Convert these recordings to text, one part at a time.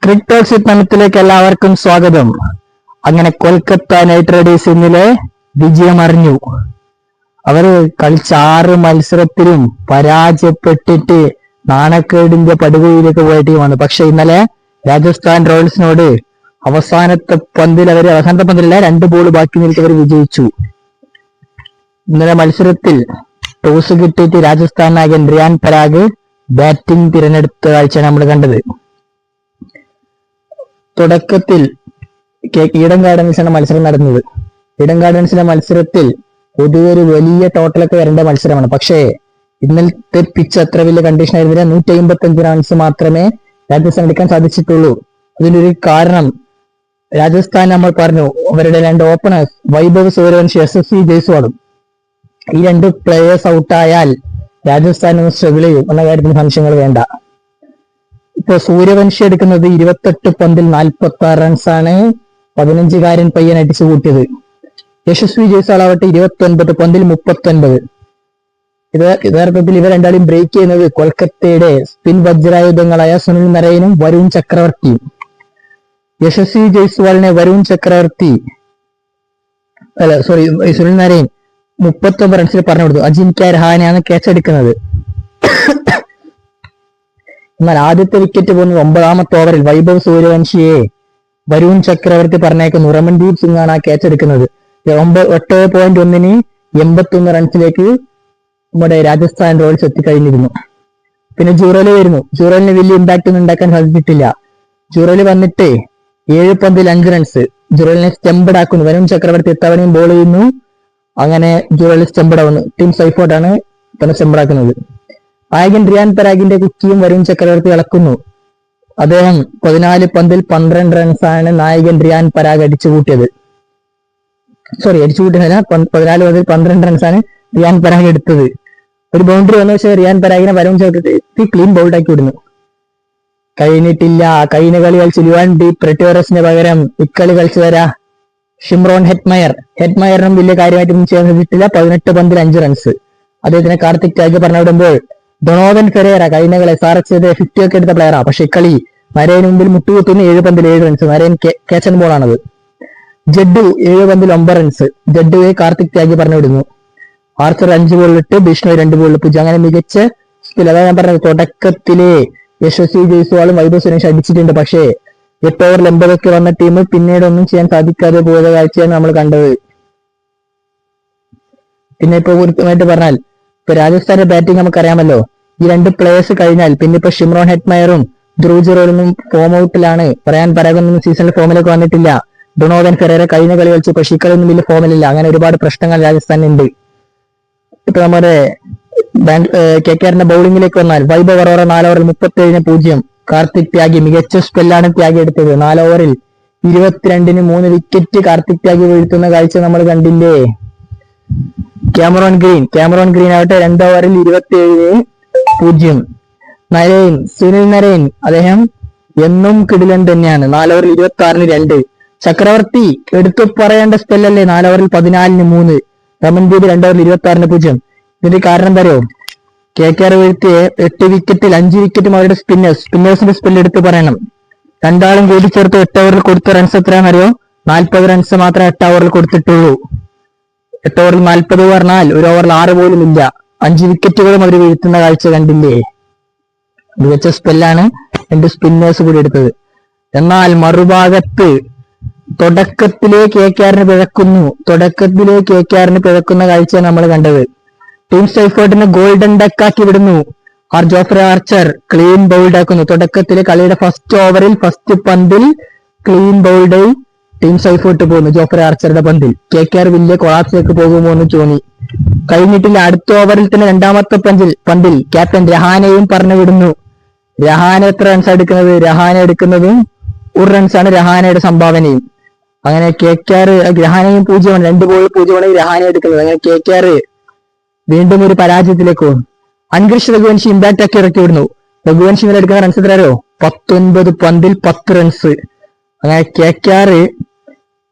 Cricket വിത്ത് എല്ലാവർക്കും സ്വാഗതം. അങ്ങനെ കൊൽക്കത്ത നൈറ്റ് റൈഡേഴ്സ് ഇന്നലെ വിജയം അറിഞ്ഞു. അവര് കളിച്ച 6 മത്സരത്തിലും പരാജയപ്പെട്ടിട്ട് നാണക്കേടിന്റെ പടുകുഴിയിലേക്ക് പോയ ടീമാണ്. പക്ഷെ ഇന്നലെ രാജസ്ഥാൻ റോയൽസിനോട് അവസാനത്തെ പന്തിലല്ല, 2 ബോൾ ബാക്കി നിൽക്കി അവർ വിജയിച്ചു. ഇന്നലെ മത്സരത്തിൽ ടോസ് കിട്ടിയിട്ട് രാജസ്ഥാൻ നായകൻ റിയാൻ പരാഗ് ബാറ്റിംഗ് തിരഞ്ഞെടുത്ത കാഴ്ചയാണ് നമ്മൾ കണ്ടത്. തുടക്കത്തിൽ ഈഡൻ ഗാർഡൻസിലാണ് മത്സരം നടന്നത്. ഈഡൻ ഗാർഡൻസിലെ മത്സരത്തിൽ പൊതുവെ ഒരു വലിയ ടോട്ടലൊക്കെ വരേണ്ട മത്സരമാണ്. പക്ഷേ ഇന്നലത്തെ പിച്ച് അത്ര വലിയ കണ്ടീഷൻ ആയിരുന്നില്ല. 155 റൺസ് മാത്രമേ രാജസ്ഥാൻ എടുക്കാൻ സാധിച്ചിട്ടുള്ളൂ. അതിനൊരു കാരണം രാജസ്ഥാൻ നമ്മൾ പറഞ്ഞു, അവരുടെ 2 ഓപ്പണേഴ്സ് വൈഭവ് സൂര്യവംശി, SSV ജയ്സ്വാളും, ഈ 2 പ്ലേയേഴ്സ് ഔട്ടായാൽ രാജസ്ഥാൻ ഒന്ന് സ്ട്രഗിൾ ചെയ്യും എന്ന കാര്യത്തിന് സംശയങ്ങൾ വേണ്ട. ഇപ്പൊ സൂര്യവംശി എടുക്കുന്നത് 28 പന്തിൽ 46 റൺസാണ് 15-കാരൻ പയ്യൻ അടിച്ചു കൂട്ടിയത്. യശസ്വി ജയ്സ്വാൾ ആവട്ടെ 29 പന്തിൽ 39. യഥാർത്ഥത്തിൽ ഇവർ രണ്ടാളും ബ്രേക്ക് ചെയ്യുന്നത് കൊൽക്കത്തയുടെ സ്പിൻ വജ്രായുധങ്ങളായ സുനിൽ നരൈനും വരുൺ ചക്രവർത്തിയും. യശസ്വി ജയ്സ്വാളിനെ സുനിൽ നരൈൻ 39 റൺസിൽ പറഞ്ഞു കൊടുത്തു. അജിൻക്യ രഹാനെയാണ് ക്യാച്ച് എടുക്കുന്നത്. എന്നാൽ ആദ്യത്തെ വിക്കറ്റ് പോകുന്നത് 9ാമത്തെ ഓവറിൽ വൈഭവ് സൂര്യവംശിയെ വരുൺ ചക്രവർത്തി പറഞ്ഞേക്കുന്നു. റമൺദീപ് സിംഗ് ആണ് ആ ക്യാച്ച് എടുക്കുന്നത്. 8.1 81 റൺസിലേക്ക് നമ്മുടെ രാജസ്ഥാൻ റോയൽസ് എത്തിക്കഴിഞ്ഞിരുന്നു. പിന്നെ ജൂറല് വരുന്നു. ജൂറലിന് വലിയ ഇമ്പാക്ട് ഒന്നും ഉണ്ടാക്കാൻ സാധിച്ചിട്ടില്ല. ജൂറല് വന്നിട്ട് 7 പന്തിൽ 5 റൺസ്. ജൂറലിനെ സ്റ്റംപഡ് ആക്കുന്നു. വരുൺ ചക്രവർത്തി എത്തവണയും ബോൾ ചെയ്യുന്നു. അങ്ങനെ ജൂറൽ സ്റ്റംപഡ് ആവുന്നു. ടീം സൈഫോർട്ടാണ് തന്നെ സ്റ്റംപഡ് ആക്കുന്നത്. നായകൻ റിയാൻ പരാഗിന്റെ കുക്കിയും വരുൺ ചക്രവർത്തി ഇളക്കുന്നു. അദ്ദേഹം 14 പന്തിൽ 12 റൺസാണ് നായകൻ റിയാൻ പരാഗ് അടിച്ചുകൂട്ടിയത്. 14 പന്തിൽ 12 റൺസാണ് റിയാൻ പരാഗ് എടുത്തത്. ഒരു ബൗണ്ടറി വന്ന പക്ഷേ റിയാൻ പരാഗിനെ വരുൺ ചക്രവർത്തി ക്ലീൻ ബൗൾഡാക്കി വിടുന്നു. കഴിഞ്ഞിട്ടില്ല. കഴിഞ്ഞ കളി കളിച്ച് ലുവാൻ ഡി പ്രെറ്റോറസിന് പകരം ഇക്കളി കളിച്ചു വരാ ഷിംറോൺ ഹെറ്റ്മയറിനും വലിയ കാര്യമായിട്ടൊന്നും ചെയ്യാൻ സാധിച്ചിട്ടില്ല. 18 പന്തിൽ 5 റൺസ്. അദ്ദേഹത്തിന് കാർത്തിക് ടാഗ് പറഞ്ഞുവിടുമ്പോൾ ഡൊണോവൻ ഫെരേറ കഴിഞ്ഞ കളി SRH 50 ഒക്കെ എടുത്ത പ്ലെയറാ. പക്ഷെ ഇക്കളി നരേന് മുമ്പിൽ മുട്ടുകുത്തുന്നു. 7 പന്തിൽ 7 റൺസ്. നരേൻ ക്യാച്ച് ആൻഡ് ബോളാണത്. ജഡ്ഡു 7 പന്തിൽ 9 റൺസ്. ജഡ്ഡുവെ കാർത്തിക് ത്യാഗി പറഞ്ഞുവിടുന്നു. ആർച്ചർ 5 ബോളിലിട്ട് ബിഷ്ണോയ് 2 ബോളിൽ പൂജ്യം. അങ്ങനെ മികച്ച സ്കിൽ. അതായത് ഞാൻ പറഞ്ഞത്, തുടക്കത്തിലെ യശസ്വി ജയ്സ്വാളും വൈഭവ് സൂര്യവംശി അടിച്ചിട്ടുണ്ട്. പക്ഷേ 8 ഓവറിൽ 80 ഒക്കെ വന്ന ടീം പിന്നീട് ഒന്നും ചെയ്യാൻ സാധിക്കാതെ പോയ കാഴ്ചയാണ് നമ്മൾ കണ്ടത്. പിന്നെ ഇപ്പൊ കൃത്യമായിട്ട് പറഞ്ഞാൽ ഇപ്പൊ രാജസ്ഥാന്റെ ബാറ്റിംഗ് നമുക്കറിയാമല്ലോ. ഈ 2 പ്ലേയേഴ്സ് കഴിഞ്ഞാൽ പിന്നെ ഇപ്പൊ ഷിംറോൺ ഹെറ്റ്മയറും ധ്രുവ് ജുറേലും ഫോം ഔട്ടിലാണ്. പറയാൻ പരാഗൊന്നും സീസണിൽ ഫോമിലേക്ക് വന്നിട്ടില്ല. ഡൊണോവൻ ഫെറേറ കഴിഞ്ഞ കളി കളിച്ചു. പക്ഷേ ഇക്കളിയൊന്നും വലിയ ഫോമിലില്ല. അങ്ങനെ ഒരുപാട് പ്രശ്നങ്ങൾ രാജസ്ഥാനുണ്ട്. ഇപ്പൊ നമ്മുടെ KKRന്റെ ബൗളിംഗിലേക്ക് വന്നാൽ വൈഭവ് അറോറ 4 ഓവറിൽ 37-0. കാർത്തിക് ത്യാഗി മികച്ച സ്പെല്ലാണ് ത്യാഗി എടുത്തത്. 4 ഓവറിൽ 22-3 വിക്കറ്റ് കാർത്തിക് ത്യാഗി വീഴ്ത്തുന്ന കാഴ്ച നമ്മൾ കണ്ടില്ലേ. ക്യാമറോൺ ഗ്രീൻ ആവട്ടെ 2 ഓവറിൽ 27-0. സുനിൽ നരൈൻ അദ്ദേഹം എന്നും കിടിലൻ തന്നെയാണ്. 4 ഓവറിൽ 26-2. ചക്രവർത്തി എടുത്തു പറയേണ്ട സ്പെല്ലല്ലേ. 4 ഓവറിൽ 14-3. റമൺദീപ് 2 ഓവറിൽ 26-0. ഇതിന്റെ കാരണം എന്താ അറിയോ? KKR വീഴ്ത്തിയ 8 വിക്കറ്റിൽ 5 വിക്കറ്റും അവരുടെ സ്പിന്നേഴ്സിന്റെ സ്പെല്ല് എടുത്ത് പറയണം. രണ്ടാളും കൂടി ചേർത്ത് 8 ഓവറിൽ കൊടുത്ത റൺസ് എത്രയാണെന്നറിയോ? 40 റൺസ് മാത്രമേ 8 ഓവറിൽ കൊടുത്തിട്ടുള്ളൂ. 8 ഓവറിൽ 40 പറഞ്ഞാൽ 1 ഓവറിൽ 6 പോലും ഇല്ല. 5 വിക്കറ്റുകളും അവർ വീഴ്ത്തുന്ന കാഴ്ച കണ്ടില്ലേ. മികച്ച സ്പെല്ലാണ് 2 സ്പിന്നേഴ്സ് കൂടി എടുത്തത്. എന്നാൽ മറുഭാഗത്ത് തുടക്കത്തിലെ KKRന് പിഴക്കുന്ന കാഴ്ചയാണ് നമ്മൾ കണ്ടത്. ടീം സ്റ്റൈഫോർഡിനെ ഗോൾഡൻ ഡക്കാക്കി വിടുന്നു. ജോഫ്രെ ആർച്ചർ ക്ലീൻ ബൗൾഡ് ആക്കുന്നു. തുടക്കത്തിലെ കളിയുടെ ഫസ്റ്റ് ഓവറിൽ ഫസ്റ്റ് പന്തിൽ ക്ലീൻ ബൗൾഡ് ടീം സ്റ്റൈഫോർട്ട് പോകുന്നു. ജോഫ്രെ ആർച്ചറുടെ പന്തിൽ KKR വലിയ കൊളാപ്സിലേക്ക് പോകുമോ എന്ന് തോന്നി. കഴിഞ്ഞിട്ടില്ല. അടുത്ത ഓവറിൽ തന്നെ 2ാമത്തെ പന്തിൽ ക്യാപ്റ്റൻ രഹാനെയും പറഞ്ഞു വിടുന്നു. രഹാനെ എത്ര റൺസ് എടുക്കുന്നത്? രഹാനെ എടുക്കുന്നതും 1 റൺസാണ് രഹാനയുടെ സംഭാവനയും. അങ്ങനെ KKR രഹാനെയും 0-ആണ്. 2 ബോൾ 0-ആണ് രഹാനെ എടുക്കുന്നത്. അങ്ങനെ KKR വീണ്ടും ഒരു പരാജയത്തിലേക്ക് പോകും. അൻഗ്രിഷ് രഘുവൻഷി ഇമ്പാക്ട് ആക്കി ഇറക്കി വിടുന്നു. രഘുവൻഷി ഇങ്ങനെ എടുക്കുന്ന റൺസ് എത്രയോ? 19 പന്തിൽ 10 റൺസ്. അങ്ങനെ KKR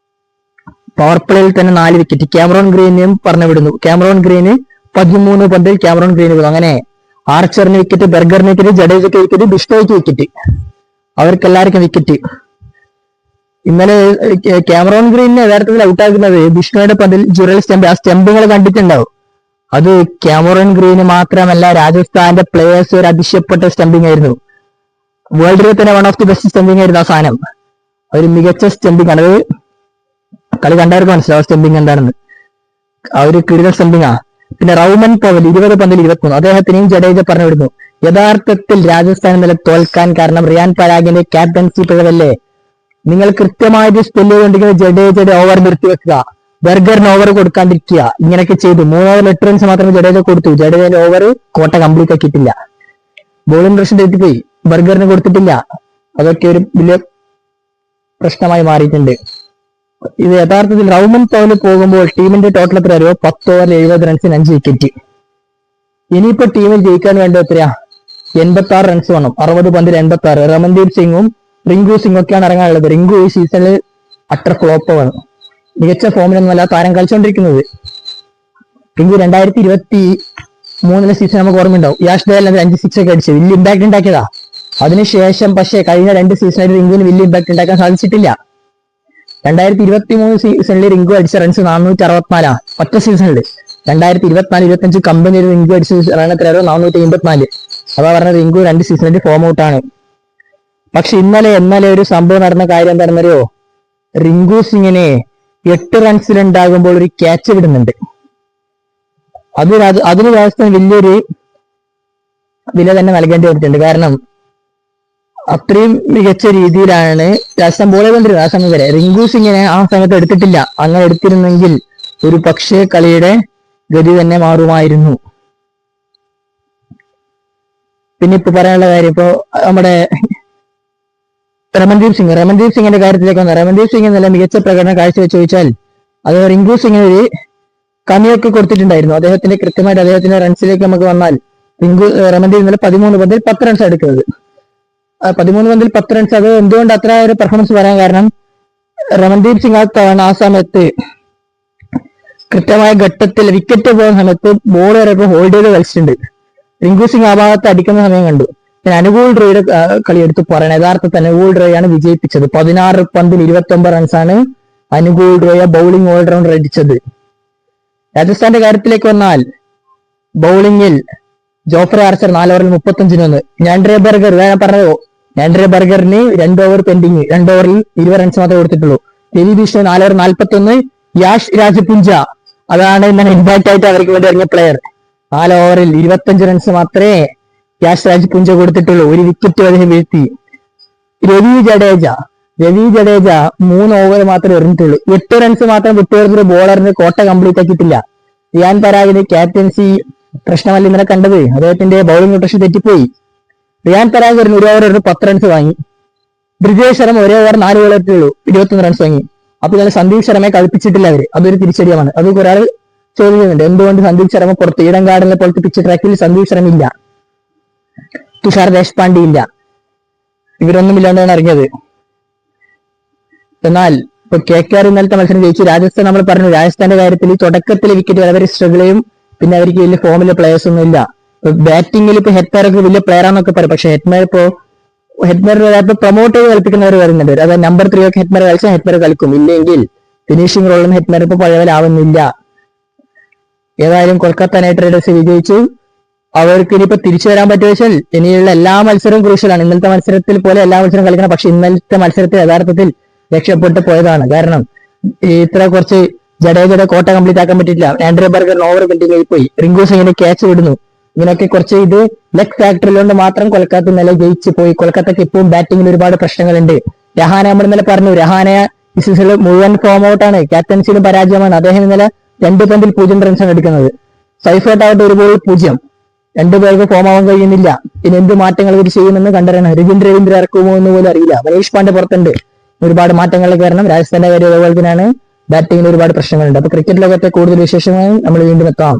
പവർ പ്ലേയിൽ തന്നെ 4 വിക്കറ്റ്. ക്യാമറോൺ ഗ്രീനെയും പറഞ്ഞു വിടുന്നു. ക്യാമറോൺ ഗ്രീന് 13 പന്തിൽ ക്യാമറോൺ ഗ്രീന് വിടുന്നു. അങ്ങനെ ആർച്ചറിന് വിക്കറ്റ്, ബെർഗറിന് വിക്കറ്റ്, ജഡേജയ്ക്ക് വിക്കറ്റ്, ബിഷ്ണോയ്ക്ക് വിക്കറ്റ്. അവർക്ക് എല്ലാവർക്കും വിക്കറ്റ്. ഇന്നലെ ക്യാമറോൺ ഗ്രീനിനെ യഥാർത്ഥത്തിൽ ഔട്ടാക്കുന്നത് വിഷ്ണുയുടെ പന്തിൽ ജുറൽ സ്റ്റംപ്. ആ സ്റ്റംപുകൾ കണ്ടിട്ടുണ്ടാവും. അത് ക്യാമറോൺ ഗ്രീന് മാത്രമല്ല, രാജസ്ഥാന്റെ പ്ലേയേഴ്സ് ഒരു അതിശയപ്പെട്ട സ്റ്റംപിംഗ് ആയിരുന്നു. വേൾഡിലെ തന്നെ one of the best stumping ആയിരുന്നു ആ സാധനം. ഒരു മികച്ച സ്റ്റംപിംഗ് ആണ്. അത് കളി കണ്ടവർക്ക് മനസ്സിലാവും സ്റ്റംപിംഗ് എന്താണെന്ന്. ആ ഒരു കിടിലൻ സ്റ്റംപിംഗാ. പിന്നെ റൗമൻ പവൽ 20 പന്തിൽ 23. അദ്ദേഹത്തിനെയും ജഡേജ പറഞ്ഞു വിടുന്നു. യഥാർത്ഥത്തിൽ രാജസ്ഥാൻ ഇന്നലെ തോൽക്കാൻ കാരണം റിയാൻ പരാഗിന്റെ ക്യാപ്റ്റൻസി പിഴവല്ലേ? നിങ്ങൾ കൃത്യമായിട്ട് സ്പെല്ല് ചെയ്തുകൊണ്ടിരിക്കുന്ന ജഡേജയുടെ ഓവർ നിർത്തിവെക്കുക, ബർഗറിന് ഓവർ കൊടുക്കാണ്ടിരിക്കുക. ഇങ്ങനെയൊക്കെ ചെയ്തു. 3 ഓവർ 8 റൺസ് മാത്രമേ ജഡേജ കൊടുത്തു. ജഡേജയുടെ ഓവർ കോട്ട കംപ്ലീറ്റ് ആക്കിയിട്ടില്ല. ബോളിംഗ് റഷൻ തെറ്റിപ്പോയി, ബർഗറിന് കൊടുത്തിട്ടില്ല. അതൊക്കെ ഒരു വലിയ പ്രശ്നമായി മാറിയിട്ടുണ്ട്. ഇത് യഥാർത്ഥത്തിൽ റൗമൻ പവല് പോകുമ്പോൾ ടീമിന്റെ ടോട്ടൽ എത്ര അറിയോ? 10 ഓവറിൽ 70 റൺസിന് 5 വിക്കറ്റ്. ഇനിയിപ്പോ ടീമിൽ ജയിക്കാൻ വേണ്ട എത്രയാ? 86 റൺസ് വേണം. 60 പന്തിൽ 86. രമൺദീപ് സിംഗും റിങ്കു സിംഗ് ഒക്കെയാണ് ഇറങ്ങാനുള്ളത്. റിങ്കു ഈ സീസണിൽ അട്ടർ ഫ്ലോപ്പാണ്. മികച്ച ഫോമിലൊന്നുമല്ല താരം കളിച്ചുകൊണ്ടിരിക്കുന്നത്. റിങ്കു 2023 സീസൺ നമുക്ക് ഓർമ്മയുണ്ടാവും. യാഷ് ദയാൽ 5 6 ഒക്കെ അടിച്ച് വലിയ ഇമ്പാക്ട് ഉണ്ടാക്കിയതാ. അതിനുശേഷം പക്ഷേ കഴിഞ്ഞ 2 സീസണിൽ റിങ്കുവിന് വലിയ ഇമ്പാക്ട് ഉണ്ടാക്കാൻ സാധിച്ചിട്ടില്ല. 2023 സീസണിൽ റിങ്കു അടിച്ച റൺസ് 464 ഒറ്റ സീസണിൽ. 2024-25 കമ്പനി റിങ്കു അടിച്ച റൺ എത്രയോ? 484. അതാ പറഞ്ഞ റിങ്കു 2 സീസണിൽ ഫോം ഔട്ടാണ്. പക്ഷെ ഇന്നലെ ഒരു സംഭവം നടന്ന കാര്യം എന്താണെന്നറിയോ? റിങ്കു സിംഗിനെ 8 റൺസിലുണ്ടാകുമ്പോൾ ഒരു ക്യാച്ച് വിടുന്നുണ്ട്. അതിന് രാജസ്ഥാൻ വലിയൊരു വില തന്നെ നൽകേണ്ടി വന്നിട്ടുണ്ട്. കാരണം അത്രയും മികച്ച രീതിയിലാണ് രാജസ്ഥാൻ ബോൾ ചെയ്തുകൊണ്ടിരുന്നത് ആ സമയം വരെ. റിങ്കു സിംഗിനെ ആ സമയത്ത് എടുത്തിട്ടില്ല. അങ്ങനെ എടുത്തിരുന്നെങ്കിൽ ഒരു പക്ഷേ കളിയുടെ ഗതി തന്നെ മാറുമായിരുന്നു. പിന്നെ ഇപ്പൊ പറയാനുള്ള കാര്യം, ഇപ്പോ നമ്മുടെ രമൺദീപ് സിംഗിന്റെ കാര്യത്തിലേക്ക് വന്ന രമൺദീപ് സിംഗ് നല്ല മികച്ച പ്രകടനം കാഴ്ചവെച്ച് ചോദിച്ചാൽ അത് റിങ്കു സിംഗിന് ഒരു കമ്മിയൊക്കെ കൊടുത്തിട്ടുണ്ടായിരുന്നു. കൃത്യമായിട്ട് അദ്ദേഹത്തിന്റെ റൺസിലേക്ക് നമുക്ക് വന്നാൽ രമൺദീപ് ഇന്നലെ 13 പന്തിൽ 10 റൺസ് എടുക്കുന്നത്. 13 പന്തിൽ 10 റൺസ്. അത് എന്തുകൊണ്ട് അത്ര ഒരു പെർഫോമൻസ് പറയാൻ കാരണം, രമൺദീപ് സിംഗ് ആ സമയത്ത് കൃത്യമായ ഘട്ടത്തിൽ വിക്കറ്റ് പോകുന്ന സമയത്ത് ബോൾ വരെ ഹോൾഡ് ചെയ്ത് കളിച്ചിട്ടുണ്ട്. റിങ്കു സിംഗ് ആ ഭാഗത്ത് അടിക്കുന്ന സമയം കണ്ടു. പിന്നെ അനുകൂൽ റോയുടെ കളി എടുത്ത് പറയണം. യഥാർത്ഥത്തിൽ അനുകൂൽ റോയാണ് വിജയിപ്പിച്ചത്. 16 പന്തിൽ 29 റൺസാണ് അനുകൂൽ റോയ ബൗളിംഗ് ഓൾറൗണ്ടർ അടിച്ചത്. രാജസ്ഥാന്റെ കാര്യത്തിലേക്ക് വന്നാൽ ബൗളിംഗിൽ ജോഫ്രെ ആർച്ചർ 4 ഓവറിൽ 35 ഞാൻഡ്രെ ബർഗർ, ഞാൻ പറഞ്ഞോ, ഞാൻഡ്രെ ബർഗറിന് 2 ഓവർ പെൻഡിങ്, 2 ഓവറിൽ 20 റൺസ് മാത്രമേ കൊടുത്തിട്ടുള്ളൂ. രവി ബിഷ്ണു 4 ഓവർ 41. യാഷ് രാജപുഞ്ച, അതാണ് ഇന്നലെ ഇമ്പാക്ട് ആയിട്ട് അവർക്ക് വേണ്ടി ഇറങ്ങിയ പ്ലെയർ. 4 ഓവറിൽ 25 റൺസ് മാത്രമേ യാഷ് രാജപുഞ്ച കൊടുത്തിട്ടുള്ളൂ. ഒരു വിക്കറ്റ് അദ്ദേഹം വീഴ്ത്തി. രവി ജഡേജ 3 ഓവർ മാത്രമേ എറിഞ്ഞിട്ടുള്ളൂ. 8 റൺസ് മാത്രം വിട്ടുകൊടുത്തൊരു ബോളറിന് കോട്ട കംപ്ലീറ്റ് ആക്കിയിട്ടില്ല. റിയാൻ പരാഗിന്റെ ക്യാപ്റ്റൻസി പ്രശ്നമല്ല ഇന്നലെ കണ്ടത്. അദ്ദേഹത്തിന്റെ ബൗളിംഗ് റൊട്ടേഷൻ തെറ്റിപ്പോയി. റിയാൻ പരാഗ് 1 ഓവർ 10 റൺസ് വാങ്ങി. ബ്രിജേഷ് ശർമ്മ 1 ഓവർ 4 ബോൾ എത്തിയുള്ളൂ, 21 റൺസ് വാങ്ങി. അപ്പൊ ഇന്നലെ സന്ദീപ് ശർമ്മയെ കളിപ്പിച്ചിട്ടില്ല അവര്. അതൊരു തിരിച്ചടിയാണ്. അത് ഒരാൾ ചോദ്യം ചെയ്യുന്നുണ്ട്, എന്തുകൊണ്ട് സന്ദീപ് ശർമ്മ പുറത്ത്? ഈഡൻ ഗാർഡനെ പോലത്തെ പിച്ച് ട്രാക്കിൽ സന്ദീപ് ശർമ്മ ഇല്ല, തുഷാർ ദേശ്പാണ്ഡെ ഇല്ല, ഇവരൊന്നും ഇല്ലാണ്ടാണ് ഇറങ്ങിയത്. എന്നാൽ ഇപ്പൊ KKR ഇന്നലത്തെ മത്സരം ജയിച്ചു. രാജസ്ഥാൻ നമ്മൾ പറഞ്ഞു, രാജസ്ഥാന്റെ കാര്യത്തിൽ ഈ തുടക്കത്തിൽ വിക്കറ്റ് അവർ സ്ട്രഗിൾ ചെയ്യും. പിന്നെ അവർക്ക് വലിയ ഫോമിലെ പ്ലേയേഴ്സ് ഒന്നും ഇല്ല. ബാറ്റിംഗിൽ ഇപ്പൊ ഹെറ്റ്മേർക്ക് വലിയ പ്ലെയറാന്നൊക്കെ പറയും. പക്ഷെ ഹെറ്റ്മേർ പ്രൊമോട്ട് ചെയ്ത് കളിപ്പിക്കുന്നവർ വരുന്നുണ്ട്. അതായത് നമ്പർ 3 ഒക്കെ ഹെറ്റ്മേർ കളിച്ചാൽ ഹെറ്റ്മേർ കളിക്കും. ഇല്ലെങ്കിൽ ഫിനിഷിംഗ് റോളൊന്നും ഹെറ്റ്മേർ ഇപ്പൊ പഴയവരാവുന്നില്ല. ഏതായാലും കൊൽക്കത്ത നൈറ്റ് റൈഡേഴ്സ് വിജയിച്ചു. അവർക്ക് ഇനിയിപ്പോ തിരിച്ചു വരാൻ പറ്റുക വെച്ചാൽ ഇനിയുള്ള എല്ലാ മത്സരവും ക്രൂഷ്യലാണ്. ഇന്നലത്തെ മത്സരത്തിൽ പോലെ എല്ലാ മത്സരവും കളിക്കണം. പക്ഷെ ഇന്നലത്തെ മത്സരത്തിൽ യഥാർത്ഥത്തിൽ രക്ഷപ്പെട്ട് പോയതാണ്. കാരണം ഇത്ര കുറച്ച് ജഡേജയുടെ കോട്ട കംപ്ലീറ്റ് ആക്കാൻ പറ്റിയിട്ടില്ല. ആൻഡ്രെ ബർഗർ ഓവർ കണ്ടിന്യൂ പോയി. റിങ്കു സിംഗിന് ക്യാച്ച് വിടുന്നു. ഇങ്ങനെയൊക്കെ കുറച്ച് ഇത് ലെഗ് ഫാക്ടറിലുകൊണ്ട് മാത്രം കൊൽക്കത്ത ഇന്നലെ ജയിച്ചു പോയി. കൊൽക്കത്തക്ക് ഇപ്പം ബാറ്റിംഗിൽ ഒരുപാട് പ്രശ്നങ്ങളുണ്ട്. രഹാന നമ്മൾ ഇന്നലെ പറഞ്ഞു, രഹാന ഈ സീസണിൽ മുഴുവൻ ഫോം ഔട്ടാണ്, ക്യാപ്റ്റൻസിയിലും പരാജയമാണ്. അദ്ദേഹം ഇന്നലെ 2 പന്തിൽ 0 റൺസാണ് എടുക്കുന്നത്. സൈഫോട്ട് ആവട്ടെ 1 ബോളിൽ 0. 2 പേർക്ക് ഫോം ആവാൻ കഴിയുന്നില്ല. ഇനി എന്ത് മാറ്റങ്ങൾ ഇവർ ചെയ്യുമെന്ന് കണ്ടറിയണം. രവീന്ദ്ര ഇറക്കുമോ എന്ന് പോലും അറിയില്ല. മനീഷ് പാണ്ഡെ പുറത്തുണ്ട്. ഒരുപാട് മാറ്റങ്ങൾ കാരണം രാജസ്ഥാന്റെ കാര്യം അതുപോലെ തന്നെയാണ്. ബാറ്റിംഗിൽ ഒരുപാട് പ്രശ്നങ്ങളുണ്ട്. അപ്പൊ ക്രിക്കറ്റ് ലോകത്തെ കൂടുതൽ വിശേഷമായി നമ്മൾ വീണ്ടും എത്താം.